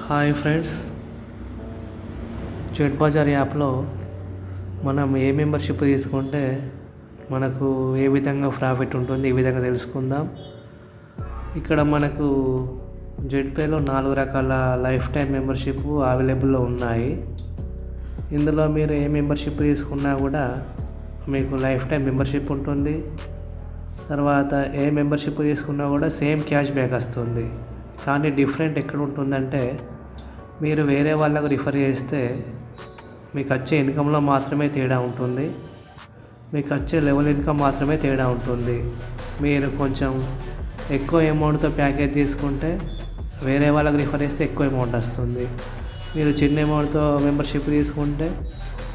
Hi friends, jet Bazar యాప్లో మనం ఏ membership తీసుకుంటే మనకు ఏ విధంగా ప్రాఫిట్ ఉంటుంది ఈ విధంగా తెలుసుకుందాం. ఇక్కడ మనకు జెట్పేలో 4 రకాల లైఫ్ టైం మెంబర్షిప్ అవైలబుల్లో ఉన్నాయి. ఇందులో మీరు ఏ మెంబర్షిప్ తీసుకున్నా కూడా మీకు లైఫ్ టైం మెంబర్షిప్ ఉంటుంది. తర్వాత ఏ మెంబర్షిప్ తీసుకున్నా కూడా సేమ్ క్యాష్ బ్యాక్ వస్తుంది. కానీ డిఫరెంట్ ఎక్కడ ఉంటుందంటే, మీరు వేరే వాళ్ళకు రిఫర్ చేస్తే మీకు వచ్చే ఇన్కంలో మాత్రమే తేడా ఉంటుంది. మీకు వచ్చే లెవెల్ ఇన్కమ్ మాత్రమే తేడా ఉంటుంది. మీరు కొంచెం ఎక్కువ అమౌంట్తో ప్యాకేజ్ తీసుకుంటే వేరే వాళ్ళకి రిఫర్ చేస్తే ఎక్కువ అమౌంట్ వస్తుంది. మీరు చిన్న అమౌంట్తో మెంబర్షిప్ తీసుకుంటే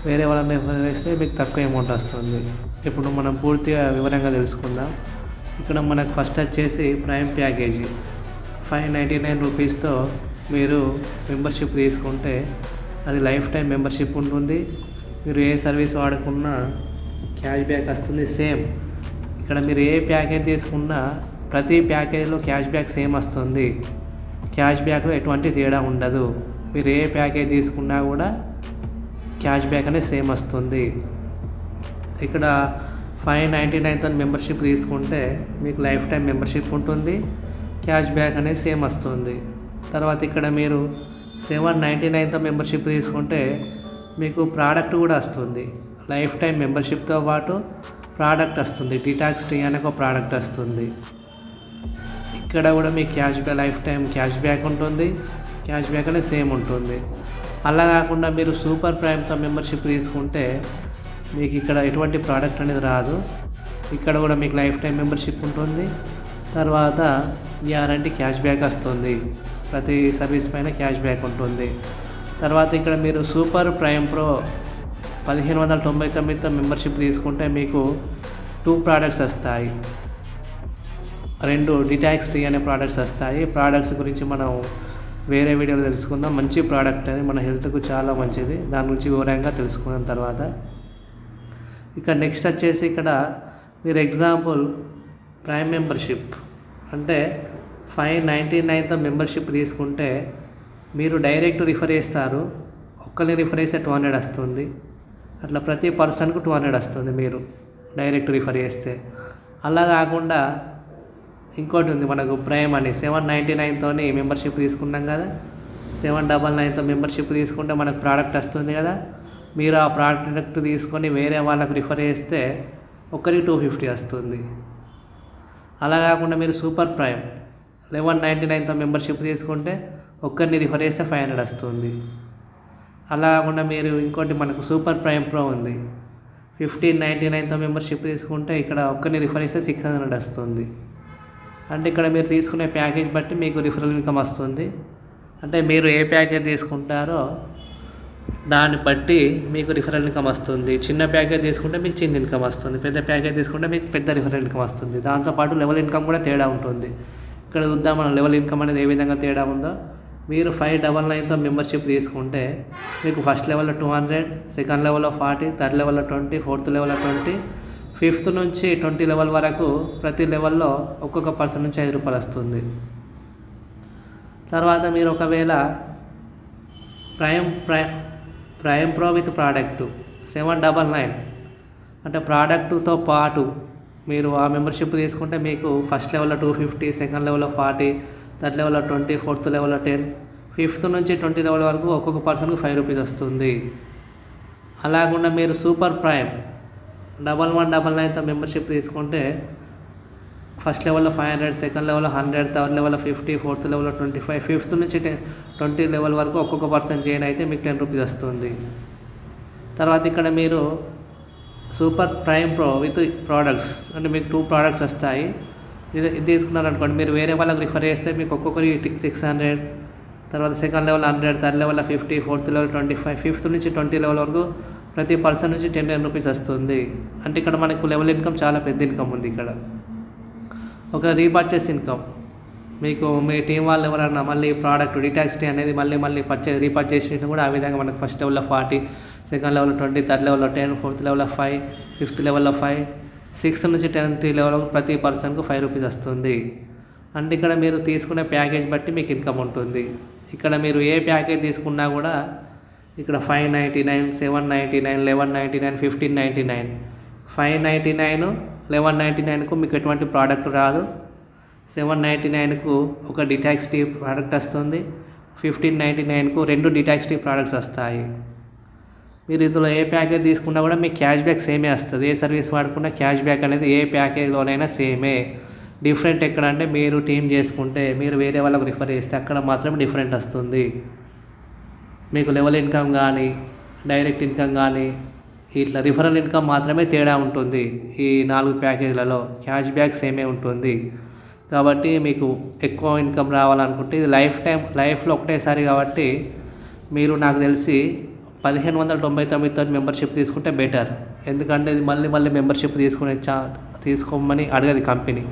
వేరే వాళ్ళని రిఫర్ చేస్తే మీకు తక్కువ అమౌంట్ వస్తుంది. ఇప్పుడు మనం పూర్తిగా వివరంగా తెలుసుకుందాం. ఇక్కడ మనకు ఫస్ట్ వచ్చేసి ప్రైమ్ ప్యాకేజీ 599 రూపీస్తో మీరు మెంబర్షిప్ తీసుకుంటే అది లైఫ్ టైం మెంబర్షిప్ ఉంటుంది. మీరు ఏ సర్వీస్ వాడుకున్నా క్యాష్ బ్యాక్ వస్తుంది. సేమ్ ఇక్కడ మీరు ఏ ప్యాకేజ్ తీసుకున్నా ప్రతి ప్యాకేజ్లో క్యాష్ బ్యాక్ సేమ్ వస్తుంది. క్యాష్ బ్యాక్లో ఎటువంటి తేడా ఉండదు. మీరు ఏ ప్యాకేజ్ తీసుకున్నా కూడా క్యాష్ బ్యాక్ అనేది సేమ్ వస్తుంది. ఇక్కడ 599తో మెంబర్షిప్ తీసుకుంటే మీకు లైఫ్ టైం మెంబర్షిప్ ఉంటుంది. క్యాష్ బ్యాక్ అనేది సేమ్ వస్తుంది. తర్వాత ఇక్కడ మీరు 799తో మెంబర్షిప్ తీసుకుంటే మీకు ప్రోడక్ట్ కూడా వస్తుంది. లైఫ్ టైం మెంబర్షిప్తో పాటు ప్రోడక్ట్ వస్తుంది. డిటాక్స్ టీ అనే ఒక ప్రోడక్ట్ వస్తుంది. ఇక్కడ కూడా మీకు cash back life time cash back ఉంటుంది. క్యాష్ బ్యాక్ అనేది సేమ్ ఉంటుంది. అలా కాకుండా మీరు సూపర్ ప్రైమ్తో మెంబర్షిప్ తీసుకుంటే మీకు ఇక్కడ ఎటువంటి ప్రోడక్ట్ అనేది రాదు. ఇక్కడ కూడా మీకు లైఫ్ టైం మెంబర్షిప్ ఉంటుంది. తర్వాత గ్యారంటీ క్యాష్ బ్యాక్ వస్తుంది. ప్రతి సర్వీస్ పైన క్యాష్ బ్యాక్ ఉంటుంది. తర్వాత ఇక్కడ మీరు సూపర్ ప్రైమ్ ప్రో 1599తో మెంబర్షిప్ తీసుకుంటే మీకు 2 ప్రోడక్ట్స్ వస్తాయి. 2 డిటాక్స్ టీ అనే ప్రోడక్ట్స్ వస్తాయి. ప్రోడక్ట్స్ గురించి మనం వేరే వీడియోలో తెలుసుకుందాం. మంచి ప్రోడక్ట్ అది మన హెల్త్కు చాలా మంచిది. దాని గురించి వివరంగా తెలుసుకున్న తర్వాత ఇక నెక్స్ట్ వచ్చేసి ఇక్కడ మీరు ఎగ్జాంపుల్ ప్రైమ్ మెంబర్షిప్ అంటే 599తో మెంబర్షిప్ తీసుకుంటే మీరు డైరెక్ట్ రిఫర్ చేస్తారు. ఒక్కరిని రిఫర్ చేస్తే 200 వస్తుంది. అట్లా ప్రతి పర్సన్కు 200 వస్తుంది మీరు డైరెక్ట్ రిఫర్ చేస్తే. అలా కాకుండా ఇంకోటి ఉంది మనకు ప్రైమ్ అని 799తో మెంబర్షిప్ తీసుకున్నాం కదా. 799తో మెంబర్షిప్ తీసుకుంటే మనకు ప్రోడక్ట్ వస్తుంది కదా. మీరు ఆ ప్రోడక్ట్ తీసుకొని వేరే వాళ్ళకు రిఫర్ చేస్తే ఒకరికి 250 వస్తుంది. అలా కాకుండా మీరు సూపర్ ప్రైమ్ 1199తో మెంబర్షిప్ తీసుకుంటే ఒక్కరిని రిఫర్ చేస్తే 500 వస్తుంది. అలా కాకుండా మీరు ఇంకోటి మనకు సూపర్ ప్రైమ్ ప్రో ఉంది. 1599తో మెంబర్షిప్ తీసుకుంటే ఇక్కడ ఒక్కరిని రిఫర్ చేస్తే 600 వస్తుంది. అంటే ఇక్కడ మీరు తీసుకునే ప్యాకేజ్ బట్టి మీకు రిఫరల్ ఇన్కమ్ వస్తుంది. అంటే మీరు ఏ ప్యాకేజ్ తీసుకుంటారో దాన్ని బట్టి మీకు రిఫరల్ ఇన్కమ్ వస్తుంది. చిన్న ప్యాకేజ్ తీసుకుంటే మీకు చిన్న ఇన్కమ్ వస్తుంది. పెద్ద ప్యాకేజ్ తీసుకుంటే మీకు పెద్ద రిఫరల్ ఇన్కమ్ వస్తుంది. దాంతోపాటు లెవెల్ ఇన్కమ్ కూడా తేడా ఉంటుంది. ఇక్కడ చూద్దాం మనం లెవెల్ ఇన్కమ్ అనేది ఏ విధంగా తేడా ఉందో. మీరు 599తో మెంబర్షిప్ తీసుకుంటే మీకు ఫస్ట్ లెవెల్లో 200, సెకండ్ లెవెల్లో 40, థర్డ్ లెవెల్లో 20, ఫోర్త్ లెవెల్లో 20, ఫిఫ్త్ నుంచి 20 లెవెల్ వరకు ప్రతి లెవెల్లో ఒక్కొక్క పర్సన్ నుంచి 5 రూపాయలు వస్తుంది. తర్వాత మీరు ఒకవేళ ప్రైమ్ ప్రో విత్ ప్రోడక్ట్ 799 అంటే ప్రోడక్ట్తో పాటు మీరు ఆ మెంబర్షిప్ తీసుకుంటే మీకు ఫస్ట్ లెవెల్లో 250, సెకండ్ లెవెల్లో 40, థర్డ్ లెవెల్లో 20, ఫోర్త్ లెవెల్లో 10, ఫిఫ్త్ నుంచి 20 లెవెల్ వరకు ఒక్కొక్క పర్సన్కి 5 రూపీస్ వస్తుంది. అలాగకుండా మీరు సూపర్ ప్రైమ్ 1199తో మెంబర్షిప్ తీసుకుంటే ఫస్ట్ లెవెల్లో 500, సెకండ్ లెవెల్లో 100, థర్డ్ లెవెల్లో 50, ఫోర్త్ లెవెల్లో 25, ఫిఫ్త్ నుంచి 20 లెవెల్ వరకు ఒక్కొక్క పర్సన్ జాయిన్ అయితే మీకు 10 రూపీస్ వస్తుంది. తర్వాత ఇక్కడ మీరు super prime pro with products అంటే మీకు 2 ప్రోడక్ట్స్ వస్తాయి. ఇది తీసుకున్నారనుకోండి, మీరు వేరే వాళ్ళకి రిఫర్ చేస్తే మీకు ఒక్కొక్కరి 600, తర్వాత second level 100, third level 50, fourth level 25, fifth నుంచి 20 లెవెల్ వరకు ప్రతి పర్సన్ నుంచి 10 రూపీస్ వస్తుంది. అంటే ఇక్కడ మనకు లెవెల్ ఇన్కమ్ చాలా పెద్ద ఇన్కమ్ ఉంది. ఇక్కడ ఒక రీపర్చేస్ ఇన్కమ్ మీకు మీ టీం వాళ్ళు ఎవరన్నా మళ్ళీ ప్రోడక్ట్ డిటాక్స్ టీ అనేది మళ్ళీ రీపర్చేస్ చేసినా కూడా ఆ విధంగా మనకు ఫస్ట్ లెవెల్లో 40, సెకండ్ లెవెల్లో 20, థర్డ్ లెవెల్లో 10, ఫోర్త్ లెవెల్లో 5, ఫిఫ్త్ లెవెల్లో 5, సిక్స్త్ నుంచి 10th లెవెల్ ప్రతి పర్సన్కు 5 రూపీస్ వస్తుంది. అంటే ఇక్కడ మీరు తీసుకునే ప్యాకేజ్ బట్టి మీకు ఇన్కమ్ ఉంటుంది. ఇక్కడ మీరు ఏ ప్యాకేజ్ తీసుకున్నా కూడా ఇక్కడ 599, 799, 1199, 1599, 599, 1199కు మీకు ఎటువంటి ప్రోడక్ట్ రాదు. 799కు ఒక డిటాక్సిటీ ప్రోడక్ట్ వస్తుంది. 1599కు 2 డిటాక్సిటీ ప్రోడక్ట్స్ వస్తాయి. మీరు ఇందులో ఏ ప్యాకేజ్ తీసుకున్నా కూడా మీకు క్యాష్ బ్యాక్ సేమే వస్తుంది. ఏ సర్వీస్ వాడుకున్నా క్యాష్ బ్యాక్ అనేది ఏ ప్యాకేజ్లోనైనా సేమే. డిఫరెంట్ ఎక్కడ అంటే మీరు టీమ్ చేసుకుంటే, మీరు వేరే వాళ్ళకు రిఫర్ చేస్తే అక్కడ మాత్రం డిఫరెంట్ వస్తుంది. మీకు లెవెల్ ఇన్కమ్ కానీ, డైరెక్ట్ ఇన్కమ్ కానీ, ఇట్లా రిఫరల్ ఇన్కమ్ మాత్రమే తేడా ఉంటుంది. ఈ 4 ప్యాకేజీలలో క్యాష్ బ్యాక్ సేమే ఉంటుంది. కాబట్టి మీకు ఎక్కువ ఇన్కమ్ రావాలనుకుంటే ఇది లైఫ్లో ఒకటేసారి కాబట్టి మీరు నాకు తెలిసి 1599తో మెంబర్షిప్ తీసుకుంటే బెటర్. ఎందుకంటే ఇది మళ్ళీ మెంబర్షిప్ తీసుకోమని అడగదు కంపెనీ.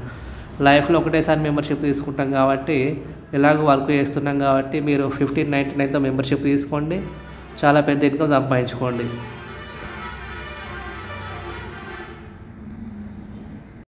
లైఫ్లో ఒకటేసారి మెంబర్షిప్ తీసుకుంటాం కాబట్టి, ఎలాగో వర్క్ చేస్తున్నాం కాబట్టి మీరు 1599తో మెంబర్షిప్ తీసుకోండి, చాలా పెద్ద ఇన్కమ్ సంపాదించుకోండి.